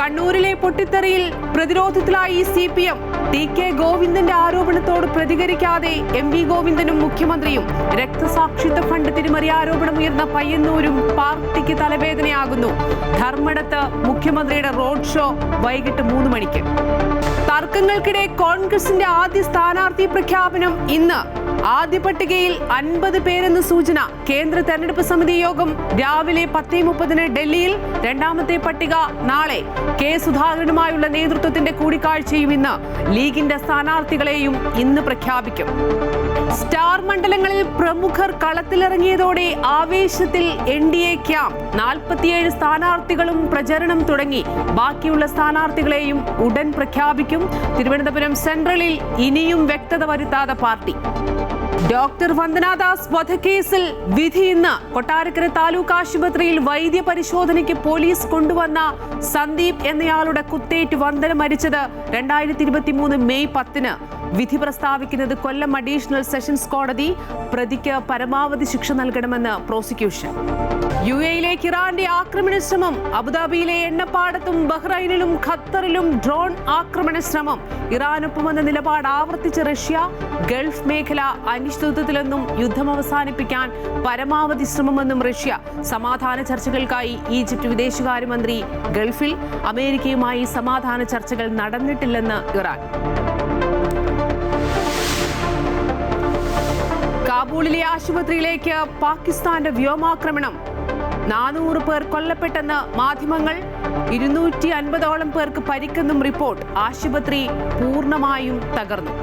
കണ്ണൂരിലെ പൊട്ടിത്തെറിയിൽ പ്രതിരോധത്തിലായി CPM. TK ഗോവിന്ദന്റെ ആരോപണത്തോട് പ്രതികരിക്കാതെ MV ഗോവിന്ദനും മുഖ്യമന്ത്രിയും. രക്തസാക്ഷിത്വ fund തിരിമറി ആരോപണം ഉയർന്ന പയ്യന്നൂരും പാർട്ടിക്ക് തലവേദനയാകുന്നു. ധർമ്മടത്ത് മുഖ്യമന്ത്രിയുടെ റോഡ് ഷോ വൈകിട്ട് 3 മണിക്ക്. തർക്കങ്ങൾക്കിടെ കോൺഗ്രസിന്റെ ആദ്യ സ്ഥാനാർത്ഥി പ്രഖ്യാപനം ഇന്ന്. ആദ്യ പട്ടികയിൽ 50 പേരെന്ന് സൂചന. കേന്ദ്ര തെരഞ്ഞെടുപ്പ് സമിതി യോഗം രാവിലെ 10:30 ഡൽഹിയിൽ. രണ്ടാമത്തെ പട്ടിക നാളെ. K സുധാകരനുമായുള്ള നേതൃത്വത്തിന്റെ കൂടിക്കാഴ്ചയും ഇന്ന്. ലീഗിന്റെ സ്ഥാനാർത്ഥികളെയും ഇന്ന് പ്രഖ്യാപിക്കും. സ്റ്റാർ മണ്ഡലങ്ങളിൽ പ്രമുഖർ കളത്തിലിറങ്ങിയതോടെ ആവേശത്തിൽ NDA ക്യാമ്പ്. 47 സ്ഥാനാർത്ഥികളും പ്രചരണം തുടങ്ങി. ബാക്കിയുള്ള സ്ഥാനാർത്ഥികളെയും ഉടൻ പ്രഖ്യാപിക്കും. തിരുവനന്തപുരം സെൻട്രലിൽ ഇനിയും വ്യക്തത വരുത്താതെ പാർട്ടി. ഡോക്ടർ വന്ദനാദാസ് വധക്കേസിൽ വിധി ഇന്ന്. കൊട്ടാരക്കര താലൂക്ക് ആശുപത്രിയിൽ വൈദ്യ പരിശോധനയ്ക്ക് പോലീസ് കൊണ്ടുവന്ന സന്ദീപ് എന്നയാളുടെ കുത്തേറ്റ് വന്ദന മരിച്ചത് 2023 മെയ് 10. വിധി പ്രസ്താവിക്കുന്നത് കൊല്ലം അഡീഷണൽ സെഷൻസ് കോടതി. പ്രതിക്ക് പരമാവധി ശിക്ഷ നൽകണമെന്ന് പ്രോസിക്യൂഷൻ. UAE-യിലേക്ക് ഇറാന്റെ ആക്രമണ ശ്രമം. അബുദാബിയിലെ എണ്ണപ്പാടത്തും ബഹ്റൈനിലും ഖത്തറിലും ഡ്രോൺ ആക്രമണ ശ്രമം. ഇറാനൊപ്പമെന്ന നിലപാട് ആവർത്തിച്ച റഷ്യ. ഗൾഫ് മേഖല അനിശ്ചിതത്വത്തിലെന്നും യുദ്ധം അവസാനിപ്പിക്കാൻ പരമാവധി ശ്രമമെന്നും റഷ്യ. സമാധാന ചർച്ചകൾക്കായി ഈജിപ്ത് വിദേശകാര്യമന്ത്രി ഗൾഫിൽ. അമേരിക്കയുമായി സമാധാന ചർച്ചകൾ നടന്നിട്ടില്ലെന്ന് ഇറാൻ. കാബൂളിലെ ആശുപത്രിയിലേക്ക് പാകിസ്ഥാന്റെ വ്യോമാക്രമണം. 400 പേർ കൊല്ലപ്പെട്ടെന്ന് മാധ്യമങ്ങൾ. 250ഓളം പേർക്ക് പരിക്കെന്നും റിപ്പോർട്ട്. ആശുപത്രി പൂർണ്ണമായും തകർന്നു.